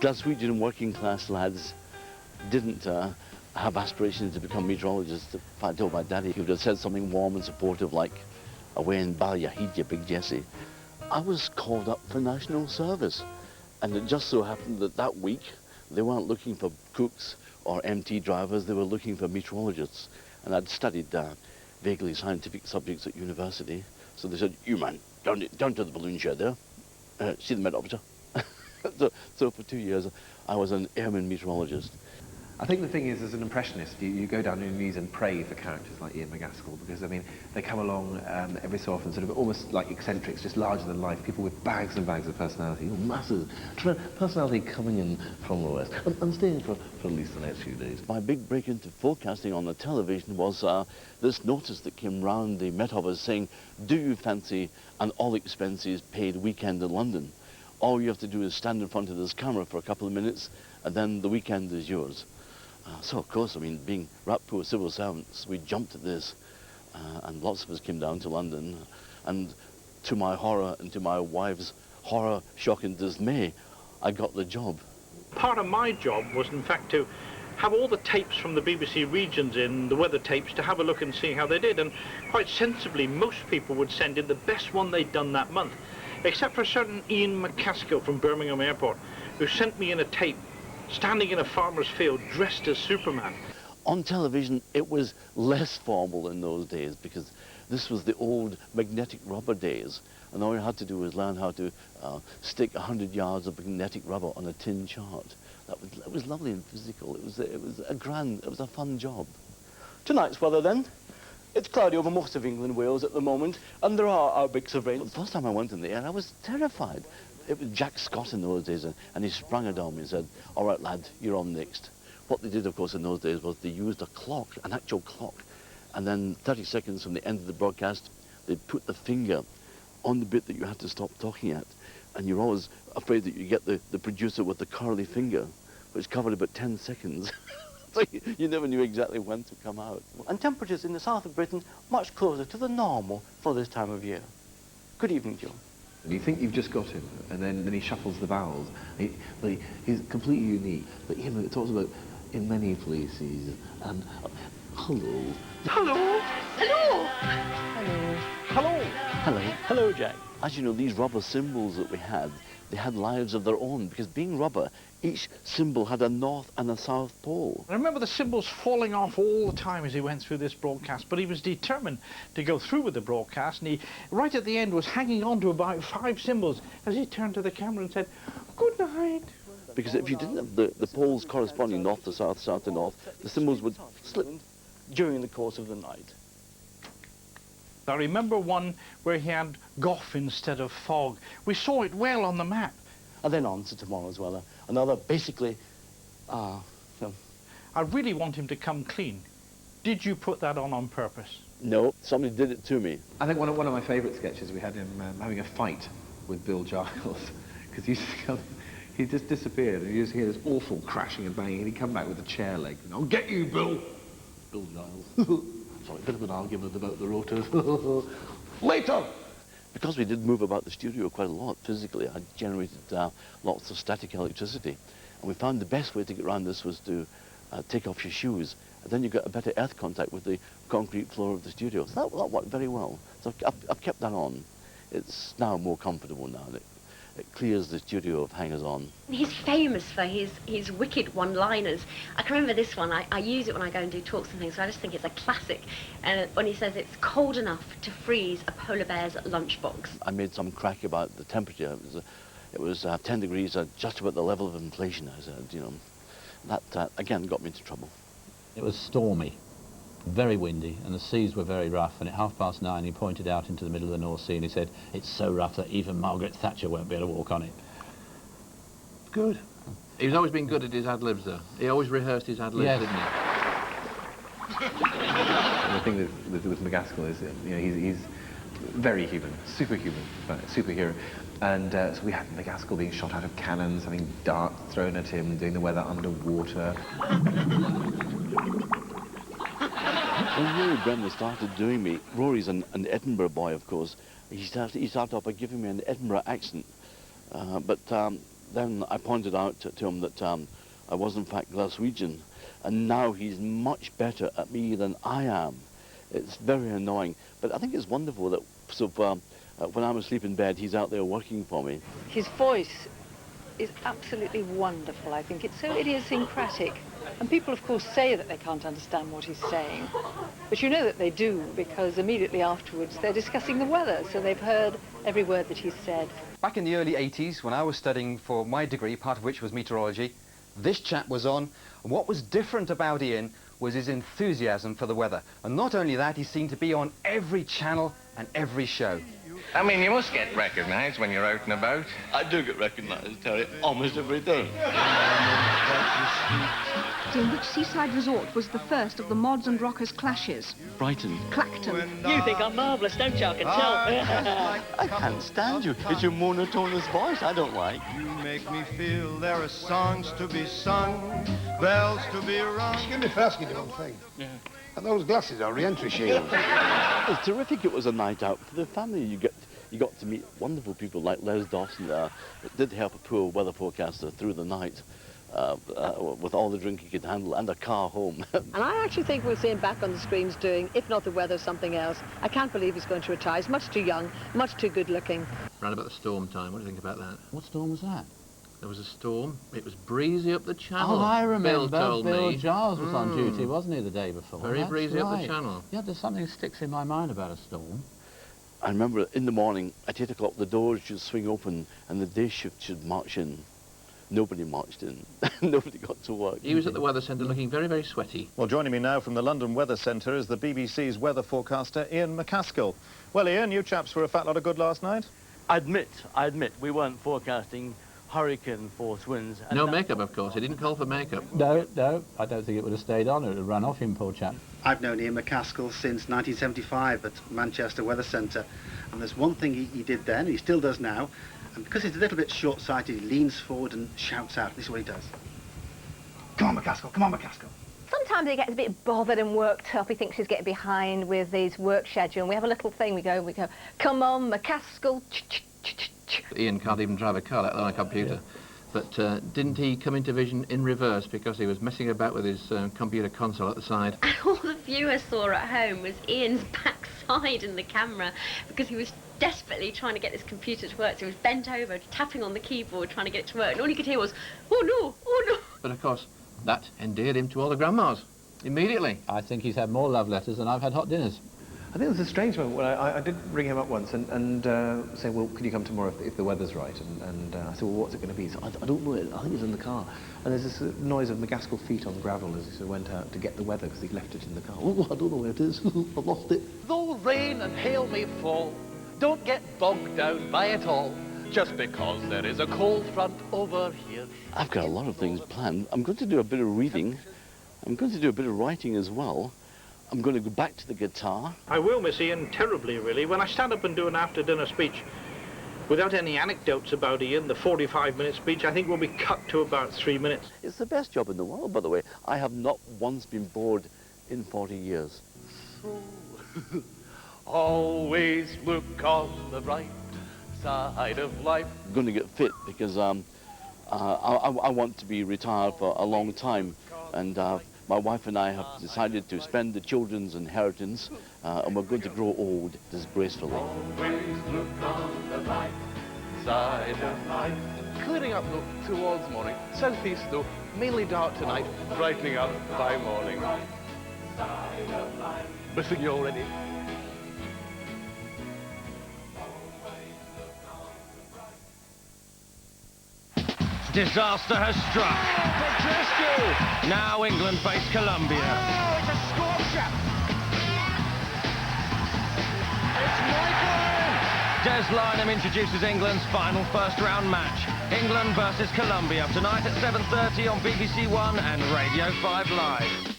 Glaswegian working class lads didn't have aspirations to become meteorologists. If I told my daddy, he would have said something warm and supportive like, away in Ballyahid, you big Jesse. I was called up for national service. And it just so happened that that week, they weren't looking for cooks or MT drivers, they were looking for meteorologists. And I'd studied vaguely scientific subjects at university. So they said, you man, down to the balloon shed there. See the med officer. So for 2 years, I was an airman meteorologist. I think the thing is, as an impressionist, you go down on your knees and pray for characters like Ian McCaskill, because, I mean, they come along every so often, sort of almost like eccentrics, just larger than life, people with bags and bags of personality, massive personality coming in from the West, and staying for at least the next few days. My big break into forecasting on the television was this notice that came round the Met Office saying, do you fancy an all expenses paid weekend in London? All you have to do is stand in front of this camera for a couple of minutes, and then the weekend is yours. So, of course, I mean, being rat poor civil servants, we jumped at this, and lots of us came down to London, and to my horror and to my wife's horror, shock and dismay, I got the job. Part of my job was, in fact, to have all the tapes from the BBC regions in, the weather tapes, to have a look and see how they did, and quite sensibly, most people would send in the best one they'd done that month, except for a certain Ian McCaskill from Birmingham Airport, who sent me in a tape standing in a farmer's field dressed as Superman. On television, it was less formal in those days because this was the old magnetic rubber days, and all you had to do was learn how to stick 100 yards of magnetic rubber on a tin chart. It was lovely and physical. It was a fun job. Tonight's weather then. It's cloudy over most of England, Wales at the moment, and there are outbreaks of rain. The first time I went in the air, I was terrified. It was Jack Scott in those days, and he sprang it on me and said, all right, lad, you're on next. What they did, of course, in those days was they used a clock, an actual clock, and then 30 seconds from the end of the broadcast, they'd put the finger on the bit that you had to stop talking at, and you're always afraid that you get the producer with the curly finger, which covered about 10 seconds. So you never knew exactly when to come out. And temperatures in the south of Britain much closer to the normal for this time of year. Good evening, Joe. You think you've just got him, and then he shuffles the vowels. He's completely unique. But it talks about in many places, and hello. Hello! Hello! Hello. Hello! Hello. Hello, Jack. As you know, these rubber symbols that we had, they had lives of their own, because being rubber, each symbol had a north and a south pole. I remember the symbols falling off all the time as he went through this broadcast, but he was determined to go through with the broadcast, and he, right at the end, was hanging on to about 5 symbols as he turned to the camera and said, good night. Because if you didn't have the poles corresponding north to south, south to north, the symbols would slip. During the course of the night. I remember one where he had Gough instead of fog. We saw it well on the map. And then on to tomorrow's weather. Another, basically, I really want him to come clean. Did you put that on purpose? No, somebody did it to me. I think one of my favourite sketches, we had him having a fight with Bill Giles, because he just disappeared, and you just hear this awful crashing and banging, and he'd come back with a chair leg. I'll get you, Bill! Bill Giles. Sorry, a bit of an argument about the rotors. Later! Because we did move about the studio quite a lot physically, I generated lots of static electricity. And we found the best way to get around this was to take off your shoes. And then you got a better earth contact with the concrete floor of the studio. So that worked very well. So I've kept that on. It's now more comfortable now. It clears the studio of hangers-on. He's famous for his wicked one-liners. I can remember this one. I use it when I go and do talks and things, so I just think it's a classic. And when he says it's cold enough to freeze a polar bear's lunchbox. I made some crack about the temperature. It was 10 degrees, just about the level of inflation, I said, you know. That, again, got me into trouble. It was stormy, very windy, and the seas were very rough, and at 9:30 he pointed out into the middle of the North Sea and he said, it's so rough that even Margaret Thatcher won't be able to walk on it. Good. He's always been good at his ad-libs, though. He always rehearsed his ad-libs, Yes. didn't he? And the thing with McCaskill is, you know, he's very human, superhuman, superhero. And so we had McCaskill being shot out of cannons, having darts thrown at him, doing the weather underwater. When Rory Bremner started doing me, Rory's an Edinburgh boy, of course. He started off by giving me an Edinburgh accent. But then I pointed out to him that I was in fact Glaswegian, and now he's much better at me than I am. It's very annoying, but I think it's wonderful that when I'm asleep in bed, he's out there working for me. His voice is absolutely wonderful. I think it's so idiosyncratic. And people, of course, say that they can't understand what he's saying. But you know that they do, because immediately afterwards they're discussing the weather, so they've heard every word that he's said. Back in the early 80s, when I was studying for my degree, part of which was meteorology, this chap was on, and what was different about Ian was his enthusiasm for the weather. And not only that, he seemed to be on every channel and every show. I mean, you must get recognised when you're out and about. I do get recognised, Terry, almost every day. In which seaside resort was the first of the mods and rockers' clashes? Brighton. Clacton. You think I'm marvellous, don't you? I can tell. I can't stand you. It's your monotonous voice I don't like. You make me feel there are songs to be sung, bells to be rung. Excuse me for asking you one thing. Yeah. And those glasses are re-entry shields. It was terrific. It was a night out for the family. You got to meet wonderful people like Les Dawson there. It did help a poor weather forecaster through the night. With all the drink he could handle and a car home. And I actually think we'll see him back on the screens doing, if not the weather, something else. I can't believe he's going to retire. He's much too young, much too good looking. Round about the storm time, what do you think about that? What storm was that? There was a storm. It was breezy up the channel. Oh, I remember. Bill told me. Giles was on duty, wasn't he, the day before? Very breezy up the channel. Yeah, there's something that sticks in my mind about a storm. I remember in the morning, at 8 o'clock, the doors should swing open and the day shift should march in. Nobody marched in. Nobody got to work. He was at the weather centre looking very, very sweaty. Well, joining me now from the London Weather Centre is the BBC's weather forecaster, Ian McCaskill. Well, Ian, you chaps were a fat lot of good last night. I admit, we weren't forecasting hurricane force winds. No makeup, of course. He didn't call for makeup. No, I don't think it would have stayed on. It would have run off him, poor chap. I've known Ian McCaskill since 1975 at Manchester Weather Centre. And there's one thing he did then, and he still does now, and because he's a little bit short-sighted, he leans forward and shouts out. This is what he does. Come on, McCaskill, come on, McCaskill. Sometimes he gets a bit bothered and worked up. He thinks he's getting behind with his work schedule. And we have a little thing, we go, come on, McCaskill. Ian can't even drive a car, let alone a computer. But didn't he come into vision in reverse because he was messing about with his computer console at the side? And all the viewers saw at home was Ian's backside in the camera because he was desperately trying to get this computer to work. So he was bent over, tapping on the keyboard, trying to get it to work. And all you could hear was, oh no, oh no. But of course, that endeared him to all the grandmas immediately. I think he's had more love letters than I've had hot dinners. I think it was a strange moment when I did ring him up once and say, well, could you come tomorrow if the weather's right? And I said, well, what's it going to be? He said, I don't know it. I think it's in the car. And there's this noise of McCaskill feet on gravel as he sort of went out to get the weather because he'd left it in the car. Oh, I don't know where it is. I've lost it. Though rain and hail may fall, don't get bogged down by it all. Just because there is a cold front over here. I've got a lot of things planned. I'm going to do a bit of reading. I'm going to do a bit of writing as well. I'm going to go back to the guitar. I will miss Ian terribly, really. When I stand up and do an after-dinner speech, without any anecdotes about Ian, the 45-minute speech, I think will be cut to about 3 minutes. It's the best job in the world, by the way. I have not once been bored in 40 years. So, always look on the bright side of life. I'm going to get fit because I want to be retired for a long time, and my wife and I have decided to spend the children's inheritance, and we're going to grow old disgracefully. Always look on the bright side of life. Clearing up though towards morning. Southeast though, mainly dark tonight, brightening up by morning. Missing you already. Disaster has struck. McCaskill! Now England face Colombia. Oh, it's a scorcher! It's Michael! Des Lynam introduces England's final first-round match. England versus Colombia tonight at 7:30 on BBC One and Radio 5 Live.